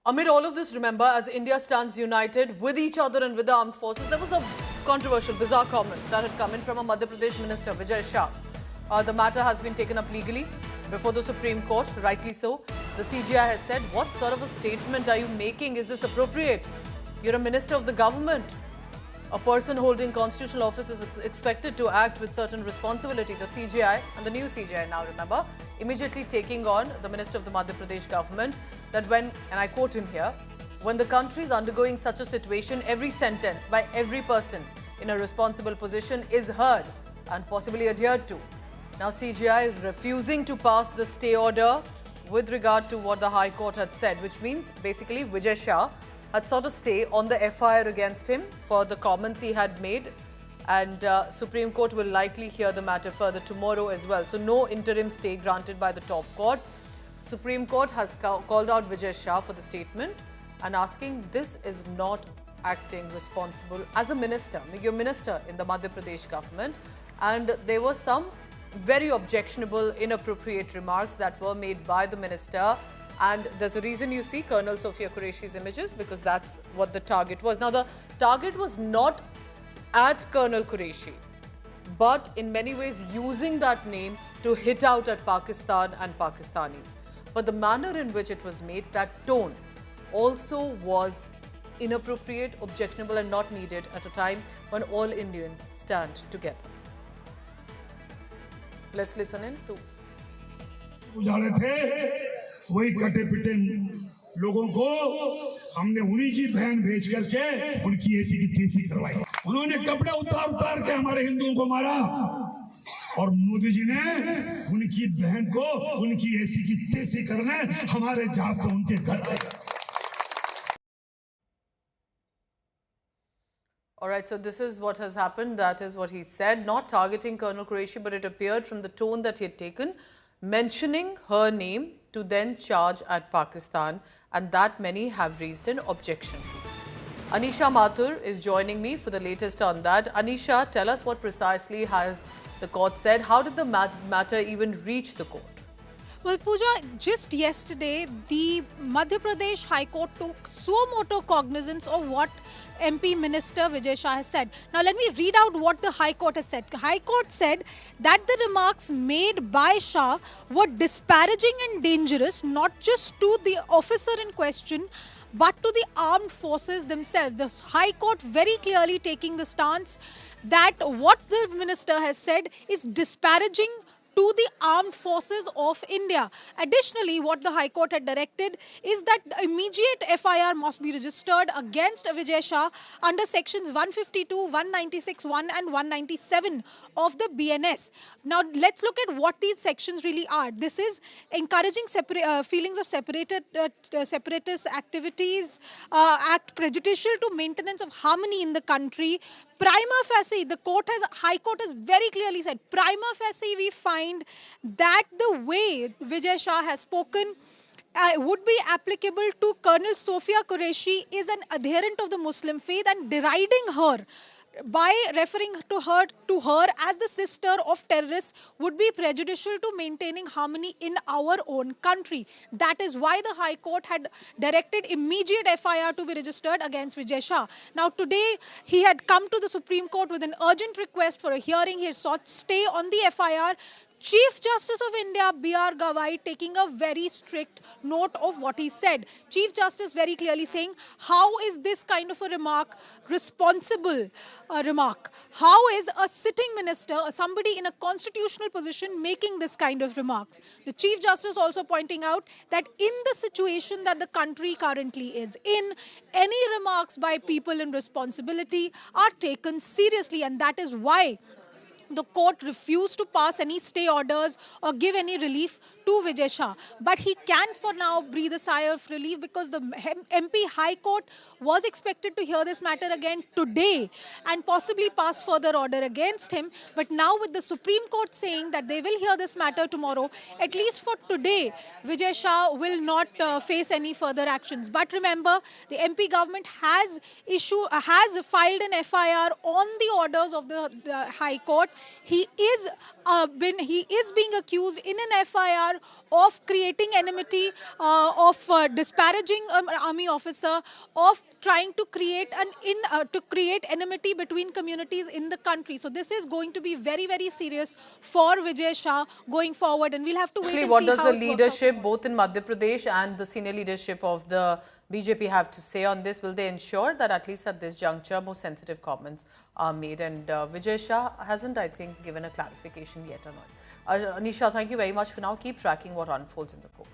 Amid all of this, remember, as India stands united with each other and with the armed forces, there was a controversial, bizarre comment that had come in from a Madhya Pradesh minister, Vijay Shah. The matter has been taken up legally before the Supreme Court, rightly so. The CGI has said, what sort of a statement are you making? Is this appropriate? You're a minister of the government. A person holding constitutional office is expected to act with certain responsibility. The CGI, and the new CGI now, remember, immediately taking on the minister of the Madhya Pradesh government that when, and I quote him here, when the country is undergoing such a situation, every sentence by every person in a responsible position is heard and possibly adhered to. Now CGI is refusing to pass the stay order with regard to what the High Court had said, which means basically Vijay Shah had sought a stay on the FIR against him for the comments he had made, and Supreme Court will likely hear the matter further tomorrow as well. So no interim stay granted by the top court. Supreme Court has called out Vijay Shah for the statement and asking this is not acting responsible as a minister. You're a minister in the Madhya Pradesh government, and there were some very objectionable, inappropriate remarks that were made by the minister. And there's a reason you see Colonel Sophia Qureshi's images, because that's what the target was. Now, the target was not at Colonel Qureshi, but in many ways using that name to hit out at Pakistan and Pakistanis. But the manner in which it was made, that tone, also was inappropriate, objectionable and not needed at a time when all Indians stand together. Let's listen in to... वही कटे पिटे लोगों को हमने उन्हीं की बहन भेज करके उनकी ऐसी की तैसी करवाई। उन्होंने कपड़े उतार उतार के हमारे हिंदुओं को मारा और मोदी जी ने उनकी बहन को उनकी ऐसी की तैसी करने हमारे जहाज से उनके घर आए। All right, so this is what has happened. That is what he said, not targeting Colonel Qureshi, but it appeared from the tone that he had taken, mentioning her name to then charge at Pakistan, and that many have raised an objection to. Anisha Mathur is joining me for the latest on that. Anisha, tell us what precisely has the court said. How did the matter even reach the court? Well, Pooja, just yesterday, the Madhya Pradesh High Court took suo motu cognizance of what MP Minister Vijay Shah has said. Now, let me read out what the High Court has said. The High Court said that the remarks made by Shah were disparaging and dangerous, not just to the officer in question, but to the armed forces themselves. The High Court very clearly taking the stance that what the minister has said is disparaging to the armed forces of India. Additionally, what the High Court had directed is that the immediate FIR must be registered against Vijay Shah under sections 152, 196(1) and 197 of the BNS. Now, let's look at what these sections really are. This is encouraging feelings of separatist activities, act prejudicial to maintenance of harmony in the country. Prima facie, the High Court has very clearly said, prima facie we find that the way Vijay Shah has spoken would be applicable to Colonel Sophia Qureshi, is an adherent of the Muslim faith, and deriding her by referring to her as the sister of terrorists would be prejudicial to maintaining harmony in our own country. That is why the High Court had directed immediate FIR to be registered against Vijay Shah. Now today he had come to the Supreme Court with an urgent request for a hearing. He sought stay on the FIR. Chief Justice of India, B.R. Gawai, taking a very strict note of what he said. Chief Justice very clearly saying, how is this kind of a remark responsible remark? How is a sitting minister, somebody in a constitutional position, making this kind of remarks? The Chief Justice also pointing out that in the situation that the country currently is in, any remarks by people in responsibility are taken seriously, and that is why the court refused to pass any stay orders or give any relief to Vijay Shah. But he can for now breathe a sigh of relief, because the MP High Court was expected to hear this matter again today and possibly pass further order against him. But now with the Supreme Court saying that they will hear this matter tomorrow, at least for today, Vijay Shah will not face any further actions. But remember, the MP government has filed an FIR on the orders of the High Court. He is being accused in an FIR of creating enmity, of disparaging an army officer, of trying to create enmity between communities in the country. So this is going to be very, very serious for Vijay Shah going forward, and we'll have to wait Actually, and what see does how the it works out. leadership, both in Madhya Pradesh and the senior leadership of the BJP, have to say on this? Will they ensure that at least at this juncture, more sensitive comments are made? And Vijay Shah hasn't, I think, given a clarification yet or not. Anisha, thank you very much for now. Keep tracking what unfolds in the court.